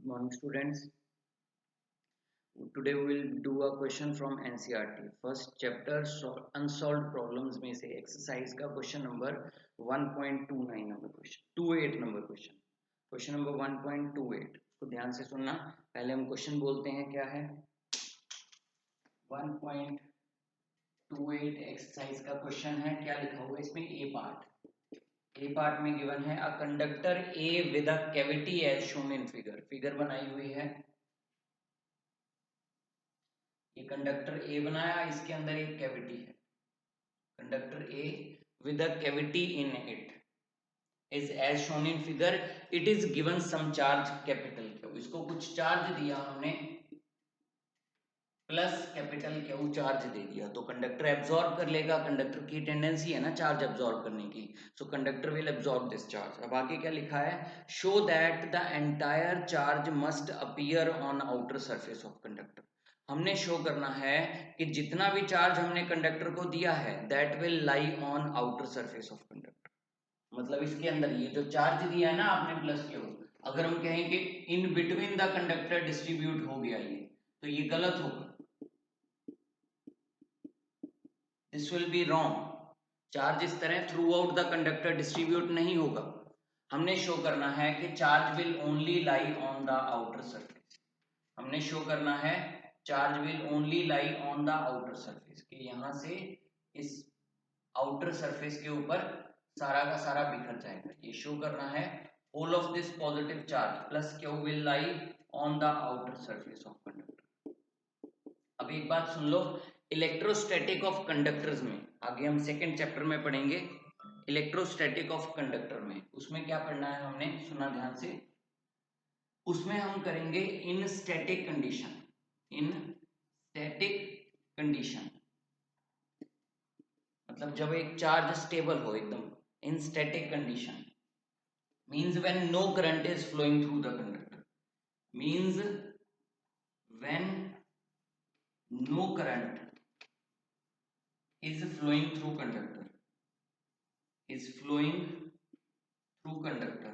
Good morning, students. Today we will do a question from NCERT. First chapter unsolved problems में से exercise का question number 1.29 number question 28 number question number 1.28 को ध्यान से सुनना। पहले हम क्वेश्चन बोलते हैं क्या है। 1.28 एक्सरसाइज का क्वेश्चन है। क्या लिखा हुआ है इसमें? ए पार्ट में गिवन है a conductor A with a cavity as shown in figure बनाई हुई है। ये कंडक्टर ए बनाया, इसके अंदर एक कैविटी है। Conductor A with a cavity in it is as shown in figure. It is given some charge capital Q. इसको कुछ चार्ज दिया हमने, प्लस कैपिटल क्यू चार्ज दे दिया, तो कंडक्टर एब्जॉर्ब कर लेगा। कंडक्टर की टेंडेंसी है ना चार्ज एब्जॉर्ब करने की, so conductor will absorb this charge. अब आगे क्या लिखा है? Show that the entire charge must appear on outer surface of conductor. हमने शो करना है कि जितना भी चार्ज हमने कंडक्टर को दिया है that will lie on outer surface of conductor. मतलब इसके अंदर ये जो चार्ज दिया है ना आपने प्लस क्यू, अगर हम कहें कि in between the conductor distribute हो गया ये, तो ये गलत होगा। This will be wrong. Charge इस तरह through out the conductor distribute नहीं होगा। हमने शो करना है कि charge will only lie on the outer surface. हमने शो करना है charge will only lie on the outer surface, कि यहां से इस आउटर सरफेस के ऊपर सारा का सारा बिखर जाएगा। ये शो करना है whole of this positive charge plus Q will lie on the outer surface of conductor. अब एक बात सुन लो, इलेक्ट्रोस्टैटिक ऑफ कंडक्टर्स में आगे हम सेकेंड चैप्टर में पढ़ेंगे। इलेक्ट्रोस्टैटिक ऑफ कंडक्टर में उसमें क्या पढ़ना है हमने, सुना ध्यान से। उसमें हम करेंगे इन स्टैटिक कंडीशन। इन स्टैटिक कंडीशन मतलब जब एक चार्ज स्टेबल हो एकदम। इन static condition means when no current is flowing through the conductor, means when no current is flowing through conductor, is flowing through conductor,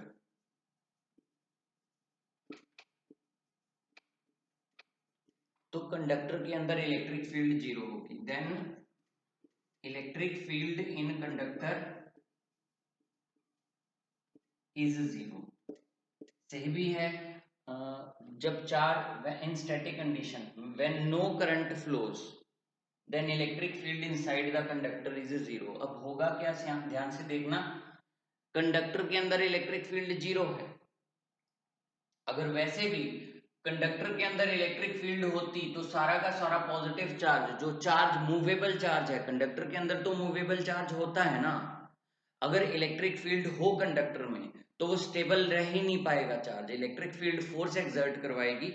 तो कंडक्टर के अंदर इलेक्ट्रिक फील्ड जीरो होगी। Then electric field in conductor is zero. सही भी है। जब charge in static condition when no current flows then electric field inside the conductor is zero. अब होगा क्या, ध्यान से देखना। कंडक्टर के अंदर इलेक्ट्रिक फील्ड जीरो है। अगर वैसे भी कंडक्टर के अंदर इलेक्ट्रिक फील्ड होती तो सारा का सारा पॉजिटिव चार्ज, जो चार्ज मूवेबल चार्ज है कंडक्टर के अंदर, तो मूवेबल चार्ज होता है ना। अगर इलेक्ट्रिक फील्ड हो कंडक्टर में तो वो स्टेबल रह ही नहीं पाएगा charge. Electric field force exert करवाएगी।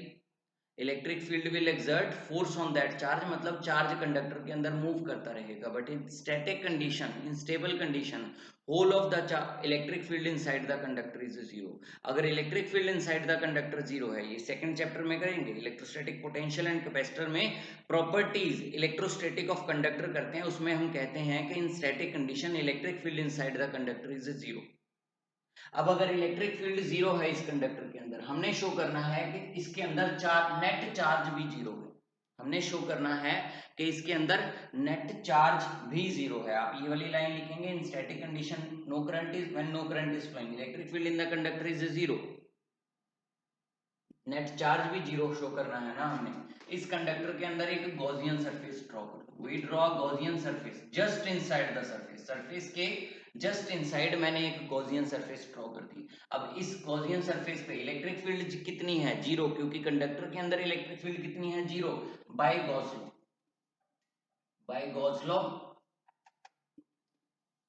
Electric field will exert force on that charge, मतलब चार्ज कंडक्टर के अंदर मूव करता रहेगा। But in static condition, in stable condition, whole of the electric field inside the conductor is zero. अगर electric field inside the conductor zero है, ये second chapter में करेंगे। इलेक्ट्रोस्टैटिक पोटेंशियल एंड कैपेसिटर में प्रॉपर्टीज इलेक्ट्रोस्टैटिक ऑफ कंडक्टर करते हैं, उसमें हम कहते हैं कि इन static condition electric field inside the conductor is zero. अब अगर इलेक्ट्रिक फील्ड जीरो है इस कंडक्टर के अंदर, हमने शो करना है कि इसके अंदर नेट चार्ज भी जीरो है। हमने शो करना है कि इसके अंदर नेट चार्ज भी जीरो है। आप ये वाली लाइन लिखेंगे, in static condition no current is when no current is flowing electric field in the conductor is zero. Net charge भी जीरो शो करना है ना हमने। इस कंडक्टर के अंदर एक गॉसियन सरफेस ड्रॉ कर दो। We draw Gaussian surface just inside the surface. Surface के जस्ट इनसाइड मैंने एक गॉसियन सरफेस ड्रॉ कर दी। अब इस गॉसियन सरफेस पे इलेक्ट्रिक फील्ड कितनी है? जीरो, क्योंकि कंडक्टर के अंदर इलेक्ट्रिक फील्ड कितनी है? Zero. By Gauss law, by Gauss law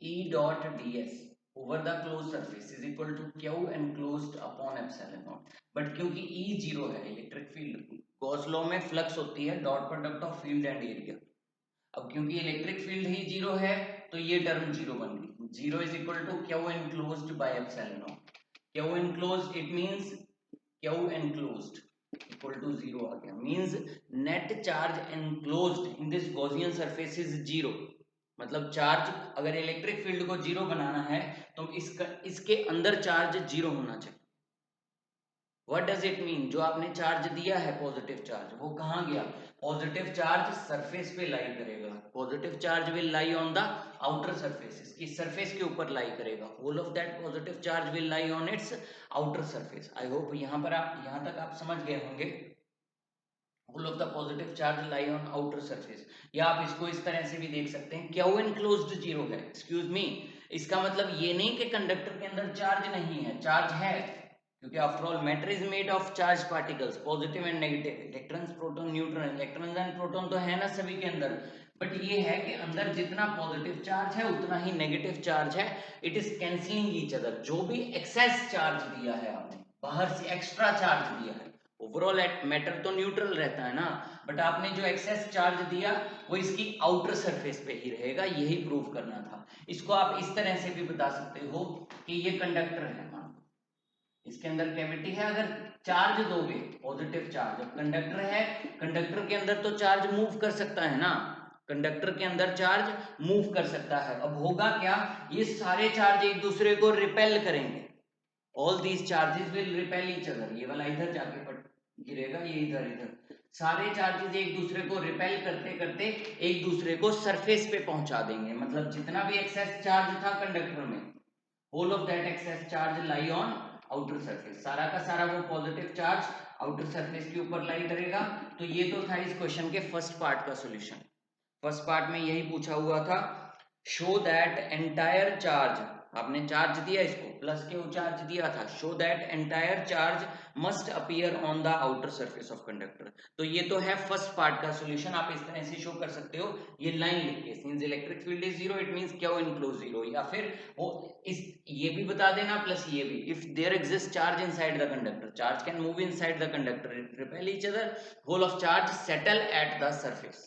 E dot ds over the closed surface is equal to q enclosed upon epsilon naught। But क्योंकि E zero है, electric field Gauss law में flux होती है dot product of field and area. अब क्योंकि electric field ही zero है तो ये टर्म जीरो बन गई। Zero is equal to q enclosed by epsilon naught। q enclosed it means q enclosed equal to zero आ गया। Means net charge enclosed in this Gaussian surface is zero. मतलब charge, अगर electric field को zero बनाना है तो इसके अंदर चार्ज जीरो होना चाहिए। What does it mean? जो आपने चार्ज दिया है पॉजिटिव चार्ज, वो कहाँ गया? पॉजिटिव चार्ज सरफेस पे लाई करेगा। Positive charge will lie on the outer surface, इसकी सरफेस के ऊपर लाई करेगा। Whole of that positive charge will lie on its outer surface. I hope यहाँ पर आप, यहाँ तक आप समझ गए होंगे। Whole of the positive charge lie on outer surface. या आप इसको इस तरह से भी देख सकते हैं, क्यू एनक्लोज्ड जीरो है। एक्सक्यूज मी, इसका मतलब ये नहीं कि कंडक्टर के अंदर चार्ज नहीं है, चार्ज है, क्योंकि after all matter is made of charge particles, positive and negative, electrons proton neutron, electrons and proton तो है ना सभी के अंदर। बट ये है कि अंदर जितना पॉजिटिव चार्ज है उतना ही नेगेटिव चार्ज है। It is cancelling each other. जो भी एक्सेस चार्ज दिया है आपने, बाहर से एक्स्ट्रा चार्ज दिया है, ओवरऑल मैटर तो न्यूट्रल रहता है ना, बट आपने जो एक्सेस चार्ज दिया वो इसकी आउटर सरफेस पे ही रहेगा, यही प्रूव करना था। इसको आप इस तरह से भी बता सकते हो कि ये कंडक्टर है, इसके अंदर कैविटी है, अगर चार्ज दोगे पॉजिटिव चार्ज, अब कंडक्टर है, कंडक्टर के अंदर तो चार्ज मूव कर सकता है ना, कंडक्टर के अंदर चार्ज मूव कर सकता है। अब होगा क्या, ये सारे चार्ज एक दूसरे को रिपेल करेंगे, all these charges will repel each other. ये वाला इधर जाके गिरेगा, ये इधर इधर, सारे चार्जेस एक दूसरे को रिपेल करते करते एक दूसरे को सरफेस पे पहुंचा देंगे। मतलब जितना भी एक्सेस चार्ज था कंडक्टर में, whole of that excess charge lie on outer surface. सारा का सारा वो पॉजिटिव चार्ज आउटर सरफेस के ऊपर लाई करेगा। तो ये तो था इस क्वेश्चन के फर्स्ट पार्ट का सॉल्यूशन। फर्स्ट पार्ट में यही पूछा हुआ था, शो दैट एंटायर चार्ज, आपने चार्ज दिया इसको, प्लस क्यू चार्ज दिया था, show that entire charge must appear on the outer surface of conductor. तो ये तो है फर्स्ट पार्ट का सॉल्यूशन। आप इस तरह से शो कर सकते हो, ये लाइन लिख के, since electric field is zero it means Q enclose zero, या फिर वो इस ये भी बता देना प्लस ये भी, if there exist charge inside the conductor, charge can move inside the conductor, repel each other, whole of charge settle at the surface,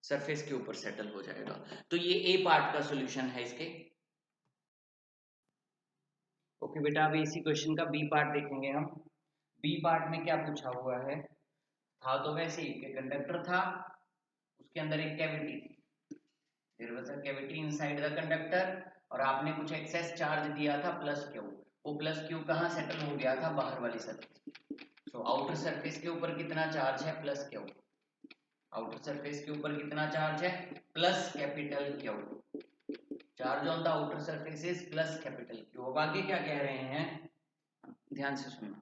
surface के ऊपर सेटल हो जाएगा। तो ये ए पार्ट का सॉल्यूशन है इसके। ओके बेटा, अभी इसी क्वेश्चन का बी पार्ट देखेंगे हम। बी पार्ट में क्या पूछा हुआ है, था तो वैसे ही कि कंडक्टर था, उसके अंदर एक कैविटी थी, there was a cavity inside the conductor, और आपने कुछ एक्सेस चार्ज दिया था प्लस क्यू, वो प्लस क्यू कहाँ सेटल हो गया था, बाहर वाली सरफेस। सो आउटर सरफेस के ऊपर कितना चार्ज है, प्लस क्यू, आउटर सरफेस के ऊपर कितना चार्ज है, plus capital Q, charge on the outer surface is plus capital Q. अब आगे क्या कह रहे हैं, ध्यान से सुनना,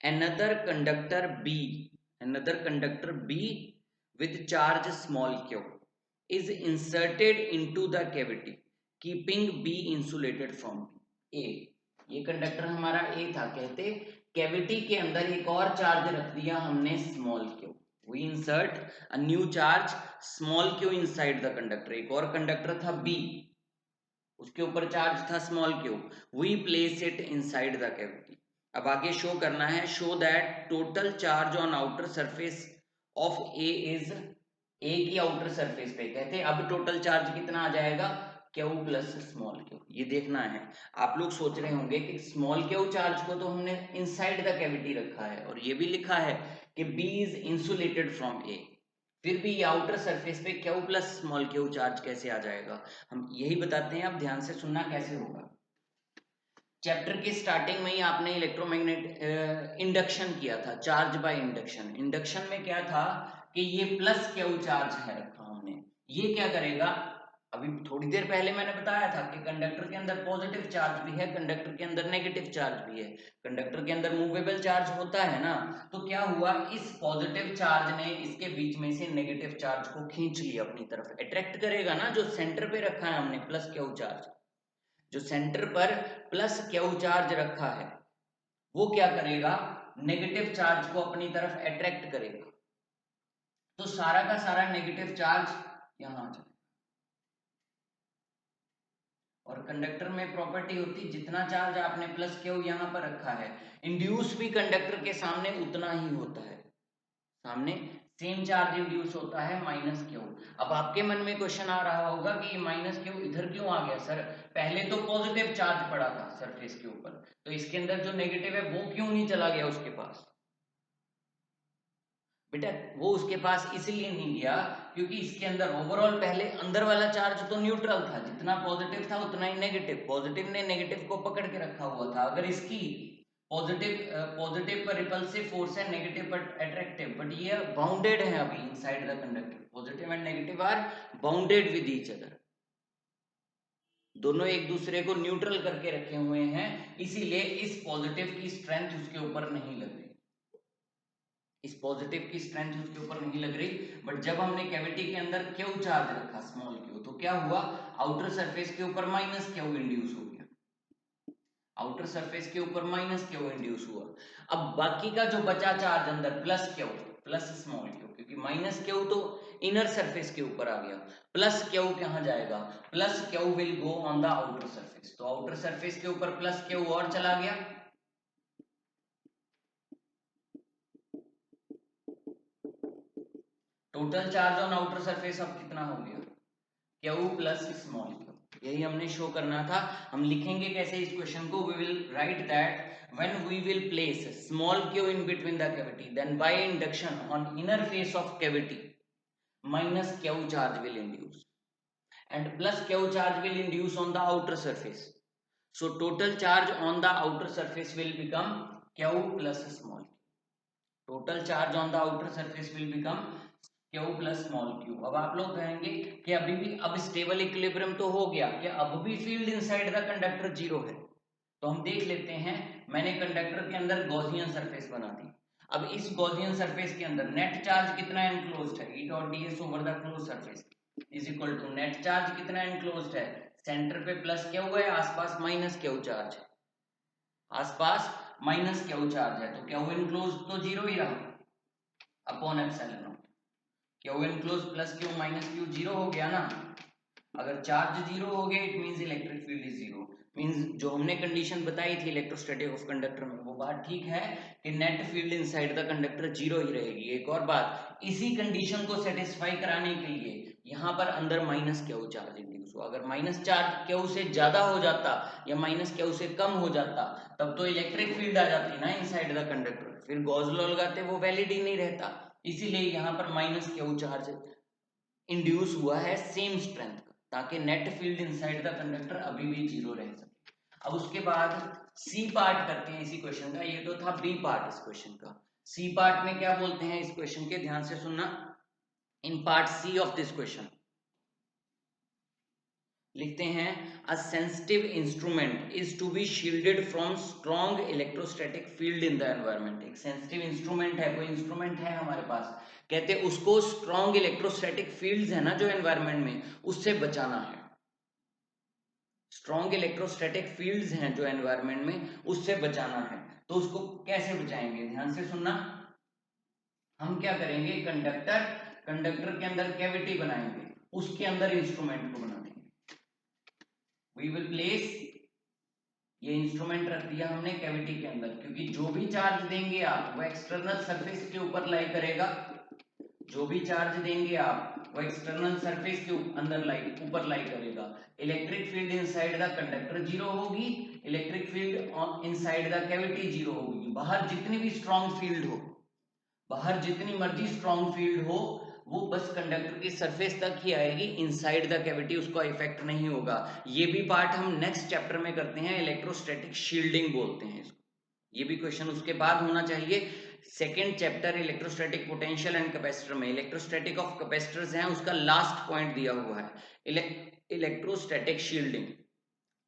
another conductor B, another conductor B with charge small q is inserted into the cavity keeping B insulated from A। ये कंडक्टर हमारा A था, कहते कैविटी के अंदर एक और चार्ज रख दिया हमने small q, we insert a new charge small q inside the conductor, एक और कंडक्टर था B, उसके ऊपर चार्ज था small q, we place it inside the cavity. अब आगे शो करना है, show that total charge on outer surface of A is, A की आउटर सरफेस पे कहते हैं अब टोटल चार्ज कितना आ जाएगा, क्यू प्लस स्मॉल क्यू। ये देखना है। आप लोग सोच रहे होंगे कि स्मॉल क्यू चार्ज को तो हमने इनसाइड द कैविटी रखा है, और ये भी लिखा है कि बी इज इंसुलेटेड फ्रॉम ए, फिर भी ये आउटर सरफेस पे Q plus small Q charge कैसे आ जाएगा, हम यही बताते हैं। अब ध्यान से सुनना कैसे होगा। चैप्टर की स्टार्टिंग में ही आपने इलेक्ट्रोमैग्नेट इंडक्शन किया था, चार्ज बाय इंडक्शन। इंडक्शन में क्या था कि ये प्लस क्यू चार्ज है रखा हमने, ये क्या करेगा, अभी थोड़ी देर पहले मैंने बताया था कि कंडक्टर के अंदर पॉजिटिव चार्ज भी है, कंडक्टर के अंदर नेगेटिव चार्ज भी है, कंडक्टर के अंदर मूवेबल चार्ज होता है ना। तो क्या हुआ, इस पॉजिटिव चार्ज ने इसके बीच में से नेगेटिव चार्ज को खींच लिया अपनी तरफ, अट्रैक्ट करेगा ना, जो सेंटर पे रखा है हमने प्लस क्यू चार्ज, जो सेंटर पर प्लस क्यू चार्ज रखा है, वो क्या करेगा, नेगेटिव चार्ज को अपनी तरफ अट्रैक्ट करेगा। तो सारा का सारा नेगेटिव चार्ज यहां आ जाएगा। और कंडक्टर में प्रॉपर्टी होती, जितना चार्ज आपने प्लस क्यू यहां पर रखा है, इंड्यूस भी कंडक्टर के सामने उतना ही होता है, सामने सेम चार्ज इंड्यूस होता है माइनस क्यू। अब आपके मन में क्वेश्चन आ रहा होगा कि माइनस क्यू इधर क्यों आ गया सर, पहले तो पॉजिटिव चार्ज पड़ा था सरफेस के ऊपर, तो इसके अंदर जो नेगेटिव है वो क्यों नहीं चला गया उसके पास। बेटा वो उसके पास इसलिए नहीं गया क्योंकि इसके अंदर ओवरऑल पहले अंदर वाला चार्ज तो न्यूट्रल था, जितना पॉजिटिव था उतना ही नेगेटिव, पॉजिटिव ने नेगेटिव को पकड़ के रखा हुआ था। अगर इसकी पॉजिटिव पर रिपल्सिव फोर्स है, नेगेटिव पर अट्रैक्टिव, बट ये बाउंडेड है अभी inside the conductor. Positive and negative are bounded with each other, दोनों एक दूसरे को न्यूट्रल करके रखे हुए हैं, इसीलिए इस पॉजिटिव की स्ट्रेंथ उसके ऊपर नहीं लग रही, इस पॉजिटिव की स्ट्रेंथ उसके ऊपर नहीं लग रही। बट जब हमने कैविटी के अंदर क्यू चार्ज रखा, स्मॉल क्यू, तो क्या हुआ, आउटर सरफेस के ऊपर माइनस क्यू इंड्यूस हो गया, आउटर सरफेस के ऊपर माइनस क्यू इंड्यूस हुआ। अब बाकी का जो बचा चार्ज अंदर plus Q, plus small Q, क्योंकि माइनस क्यू तो इनर सरफेस के ऊपर आ गया, प्लस क्यू कहां जाएगा, plus Q will go on the outer surface, तो आउटर सरफेस के ऊपर प्लस क्यू और चला गया, total charge on outer surface अब कितना हो गया, क्यू प्लस स्मॉल क्यू। यही हमने शो करना था। हम लिखेंगे कैसे इस क्वेश्चन को, we will write that when we will place small q in between the cavity, then by induction on inner face of cavity minus q charge will induce and plus q charge will induce on the outer surface, so total charge on the outer surface will become q plus small q, total charge on the outer surface will become Q plus small Q. अब आप लोग कहेंगे कि अभी भी अब stable equilibrium तो हो गया, क्या अब भी field inside the conductor zero है, तो हम देख लेते हैं। मैंने कंडक्टर के अंदर गॉसियन सरफेस बना दी, अब इस गॉसियन सरफेस के अंदर नेट चार्ज कितना एनक्लोज्ड है, E dot ds over the close surface is equal to net charge कितना एनक्लोज्ड है, सेंटर पे प्लस क्यू है, आसपास माइनस क्यू चार्ज है, आसपास माइनस क्यू चार्ज है, तो क्यू एनक्लोज्ड तो जीरो ही रहा upon epsilon not, Q enclose plus Q minus Q zero हो गया ना। अगर चार्ज जीरो हो गया it means electric field is zero, means जो हमने कंडीशन बताई थी इलेक्ट्रोस्टैटिक ऑफ कंडक्टर में वो बात ठीक है कि net field inside the conductor zero ही रहेगी। एक और बात, इसी कंडीशन को सेटिस्फाई कराने के लिए यहाँ पर अंदर माइनस क्यू चार्ज इंड्यूस हो, अगर माइनस चार्ज क्यू से ज्यादा हो जाता या माइनस क्यू से कम हो जाता तब तो इलेक्ट्रिक फील्ड आ जाती ना इनसाइड द कंडक्टर, फिर गॉस लॉ लगाते वो वैलिड ही नहीं रहता, इसीलिए यहाँ पर माइनस क्यू चार्ज इंड्यूस हुआ है सेम स्ट्रेंथ का, ताकि net field inside the conductor अभी भी जीरो रह सके। अब उसके बाद सी पार्ट करते हैं इसी क्वेश्चन का, ये तो था बी पार्ट इस क्वेश्चन का। सी पार्ट में क्या बोलते हैं इस क्वेश्चन के, ध्यान से सुनना। In part C of this question लिखते हैं, a sensitive instrument is to be shielded from strong electrostatic field in the environment. एक सेंसिटिव इंस्ट्रूमेंट है, कोई इंस्ट्रूमेंट है हमारे पास, कहते हैं उसको स्ट्रॉन्ग इलेक्ट्रोस्टैटिक फील्ड्स है ना जो एनवायरनमेंट में, उससे बचाना है। स्ट्रॉन्ग इलेक्ट्रोस्टैटिक फील्ड्स हैं जो एनवायरनमेंट में, उससे बचाना है, तो उसको कैसे बचाएंगे, ध्यान से सुनना। हम क्या करेंगे, कंडक्टर के अंदर कैविटी बनाएंगे, उसके अंदर इंस्ट्रूमेंट को बना देंगे। वी विल प्लेस, ये इंस्ट्रूमेंट रख दिया हमने कैविटी के अंदर, क्योंकि जो भी चार्ज देंगे आप वो एक्सटर्नल सरफेस के ऊपर लाई करेगा, जो भी चार्ज देंगे आप वो एक्सटर्नल सरफेस के अंदर ऊपर लाई करेगा। Electric field inside the conductor zero होगी, electric field on inside the cavity zero होगी। बाहर जितनी भी स्ट्रॉन्ग फील्ड हो, बाहर जितनी मर्जी स्ट्रॉन्ग फील्ड हो, वो बस कंडक्टर की सरफेस तक ही आएगी, इनसाइड द कैविटी उसका इफेक्ट नहीं होगा। ये भी पार्ट हम नेक्स्ट चैप्टर में करते हैं, इलेक्ट्रोस्टैटिक शील्डिंग बोलते हैं इसको। ये भी क्वेश्चन उसके बाद होना चाहिए। Second chapter electrostatic potential and capacitor में इलेक्ट्रोस्टैटिक ऑफ कैपेसिटर्स हैं, उसका लास्ट पॉइंट दिया हुआ है इलेक्ट्रोस्टैटिक शील्डिंग,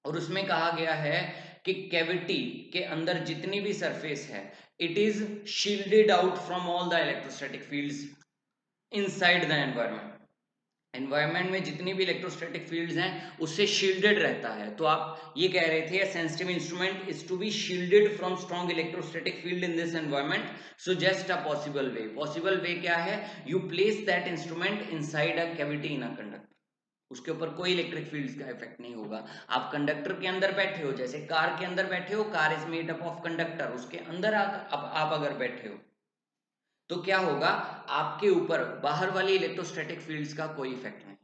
और उसमें कहा गया है कि कैविटी के अंदर जितनी भी सरफेस है it is shielded out from all the electrostatic fields inside the environment. Environment में जितनी भी इलेक्ट्रोस्टैटिक फील्ड्स हैं उससे शील्डेड रहता है। तो आप ये कह रहे थे sensitive instrument is to be shielded from strong electrostatic field in this environment, so just a possible way. Possible way क्या है, you place that instrument inside a cavity in a conductor, उसके ऊपर कोई इलेक्ट्रिक फील्ड्स का effect नहीं होगा। आप conductor के अंदर बैठे हो, जैसे कार के अंदर बैठे हो, car is made up of conductor, उसके अंदर आप अगर बैठे हो तो क्या होगा, आपके ऊपर बाहर वाली इलेक्ट्रोस्टैटिक फील्ड्स का कोई इफेक्ट नहीं,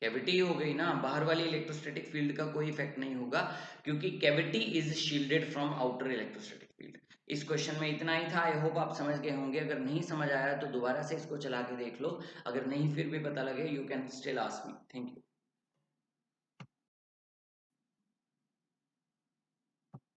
कैविटी हो गई ना, बाहर वाली इलेक्ट्रोस्टैटिक फील्ड का कोई इफेक्ट नहीं होगा, क्योंकि cavity is shielded from outer electrostatic field. इस क्वेश्चन में इतना ही था, आई होप आप समझ गए होंगे। अगर नहीं समझ आया तो दोबारा से इसको चला के देख लो, अगर नहीं फिर भी पता लगे you can still ask me. Thank you.